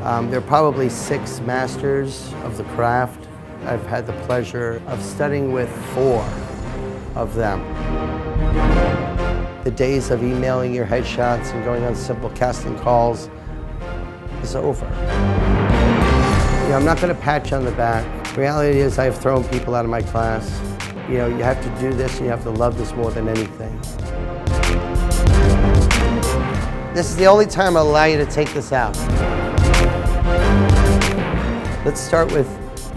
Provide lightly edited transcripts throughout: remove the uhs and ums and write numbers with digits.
There are probably 6 masters of the craft. I've had the pleasure of studying with 4 of them. The days of emailing your headshots and going on simple casting calls is over. I'm not going to pat you on the back. The reality is I've thrown people out of my class. You have to do this and you have to love this more than anything. This is the only time I'll allow you to take this out. Let's start with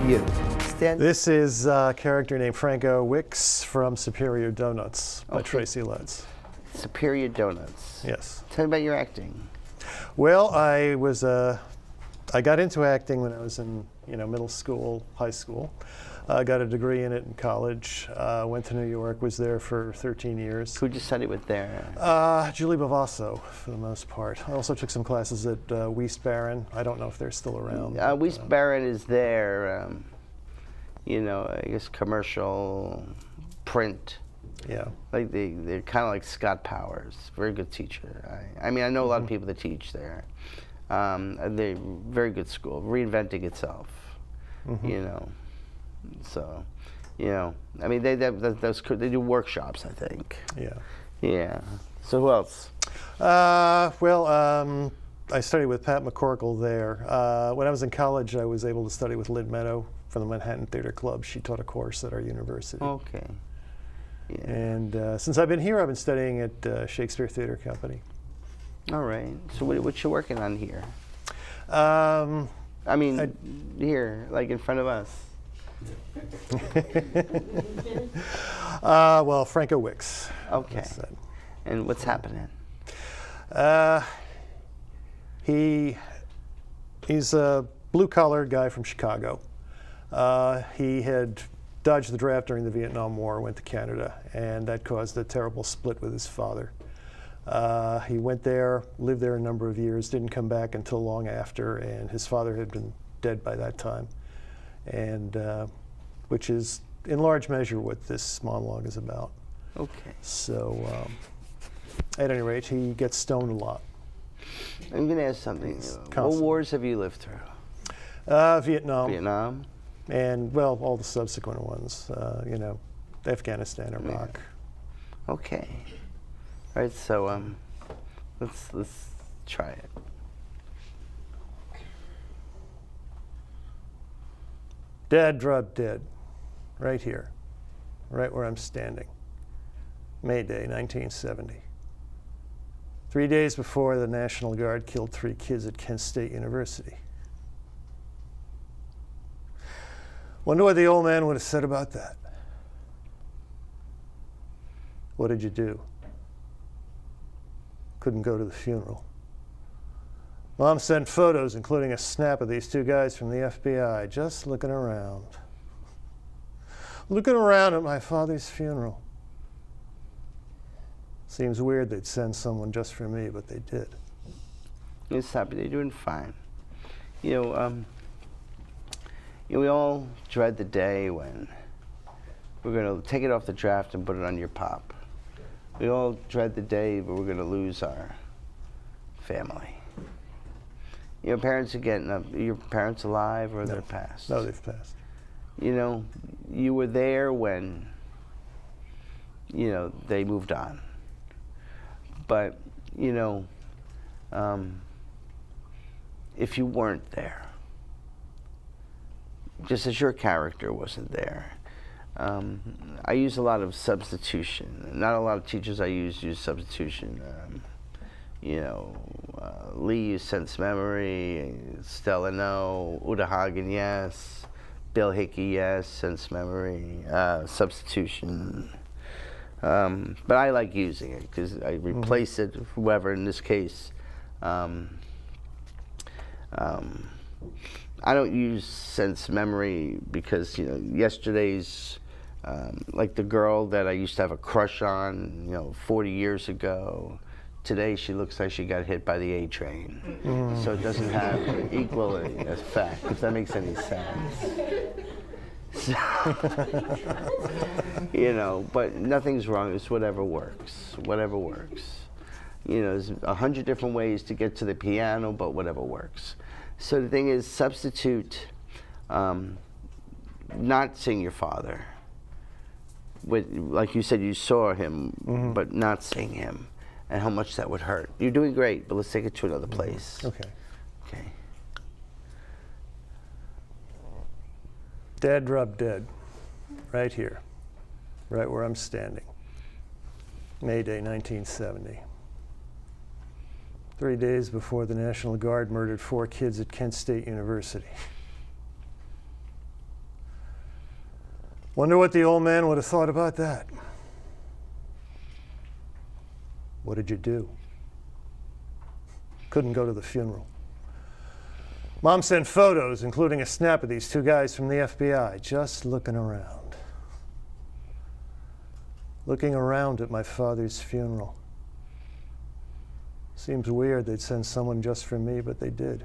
you. Stand. This is a character named Franco Wicks from Superior Donuts by Tracy Letts. Superior Donuts. Yes. Tell me about your acting. Well, I got into acting when I was in middle school, high school. I got a degree in it in college. Went to New York, was there for 13 years. Who'd you study with there? Julie Bavasso, for the most part. I also took some classes at Wiest Baron. I don't know if they're still around. Wiest Baron is there, I guess commercial, print. Yeah. Like they're kind of like Scott Powers, very good teacher. I mean, I know a lot of people that teach there. They're very good school, reinventing itself, So, I mean, they do workshops, I think. Yeah. Yeah. So who else? I studied with Pat McCorkle there. When I was in college, I was able to study with Lynn Meadow from the Manhattan Theater Club. She taught a course at our university. Okay. Yeah. And since I've been here, I've been studying at Shakespeare Theater Company. All right. So what you working on here? Here, like in front of us. Well, Franco Wicks. Okay. And what's happening? He's a blue-collar guy from Chicago. He had dodged the draft during the Vietnam War, went to Canada, and that caused a terrible split with his father. He went there, lived there a number of years, didn't come back until long after, and his father had been dead by that time, and which is in large measure what this monologue is about. Okay. So, at any rate, he gets stoned a lot. I'm going to ask something. What wars have you lived through? Vietnam. Vietnam? And, well, all the subsequent ones, Afghanistan, Iraq. Yeah. Okay. All right, so let's try it. Dad dropped dead, right here, right where I'm standing. May Day, 1970. 3 days before the National Guard killed 3 kids at Kent State University. Wonder what the old man would have said about that. What did you do? Couldn't go to the funeral. Mom sent photos, including a snap of these 2 guys from the FBI, just looking around. Looking around at my father's funeral. Seems weird they'd send someone just for me, but they did. It's happy. They're doing fine. We all dread the day when we're going to take it off the draft and put it on your pop. We all dread the day when we're going to lose our family. Your parents are getting up. Are your parents alive or they're passed? No, they've passed. You were there when, they moved on. But, if you weren't there, just as your character wasn't there, I use a lot of substitution. Not a lot of teachers I use substitution. Lee used sense memory, Stella no, Uta Hagen yes, Bill Hickey yes, sense memory, substitution. But I like using it because I replace it, whoever in this case. I don't use sense memory because, yesterday's, like the girl that I used to have a crush on, 40 years ago, today she looks like she got hit by the A train. So it doesn't have equal effect, if that makes any sense. So, but nothing's wrong. It's whatever works. Whatever works. There's 100 different ways to get to the piano, but whatever works. So the thing is, substitute not seeing your father. Like you said, you saw him, but not seeing him, and how much that would hurt. You're doing great, but let's take it to another place. Okay. Okay. Dad dropped dead, right here, right where I'm standing. May Day, 1970. 3 days before the National Guard murdered 4 kids at Kent State University. Wonder what the old man would have thought about that. What did you do? Couldn't go to the funeral. Mom sent photos, including a snap of these 2 guys from the FBI, just looking around. Looking around at my father's funeral. Seems weird they'd send someone just for me, but they did.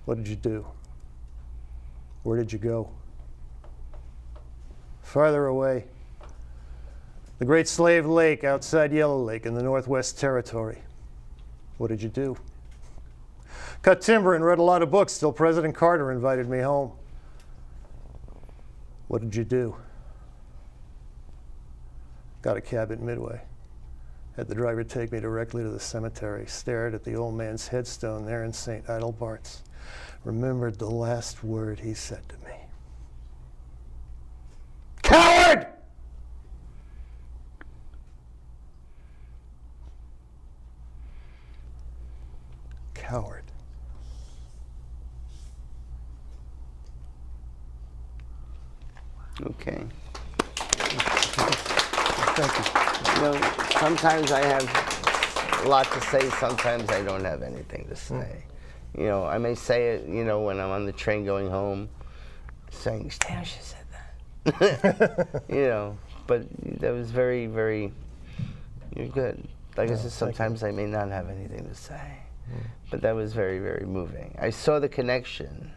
What did you do? Where did you go? Farther away. The Great Slave Lake outside Yellow Lake in the Northwest Territory. What did you do? Cut timber and read a lot of books till President Carter invited me home. What did you do? Got a cab at Midway. Had the driver take me directly to the cemetery. Stared at the old man's headstone there in St. Idlebart's. Remembered the last word he said to me. Coward! Coward. Okay. Thank you. You know, sometimes I have a lot to say, sometimes I don't have anything to say. You know, I may say it, you know, when I'm on the train going home, saying, Stash said that. You know, but that was very, very, you're good. Like I said, sometimes I may not have anything to say. But that was very, very moving. I saw the connection.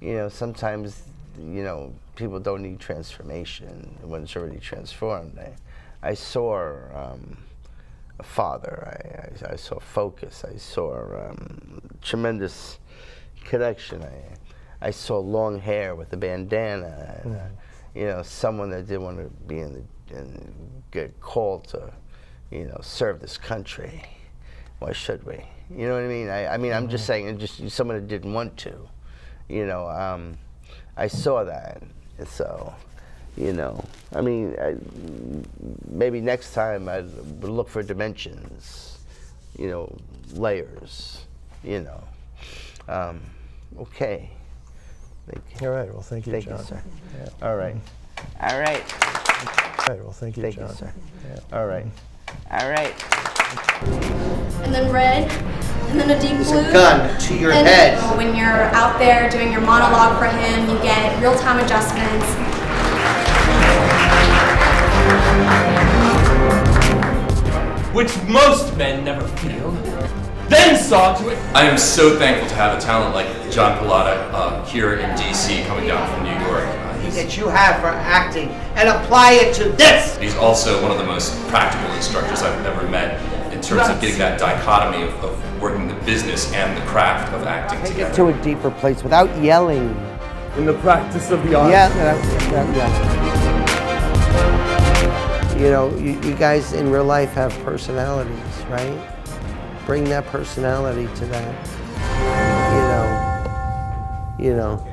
You know, sometimes, you know, people don't need transformation when it's already transformed. I saw a father. I saw focus. I saw tremendous connection. I saw long hair with a bandana. And, you know, someone that didn't want to be and get called to, you know, serve this country. Why should we? You know what I mean? I mean, I'm just saying, just someone that didn't want to. You know, I saw that. And so, you know, I mean, maybe next time I would look for dimensions, you know, layers, you know. Okay. Thank you. All right, well, thank you, John. Thank you, sir. Yeah. All right. All right. All right, well, thank you, Thank John. you, sir. Yeah. All right. All right. And then red, and then a deep There's blue. a gun to your and head. When you're out there doing your monologue for him, you get real-time adjustments. Which most men never feel, then saw to it. I am so thankful to have a talent like John Pallotta here in DC coming down from New York. That you have for acting and apply it to this. He's also one of the most practical instructors I've ever met in terms of getting that dichotomy of working the business and the craft of acting Take together. it to a deeper place without yelling. In the practice of the art. Yeah. You know, you guys in real life have personalities, right? Bring that personality to that. You know.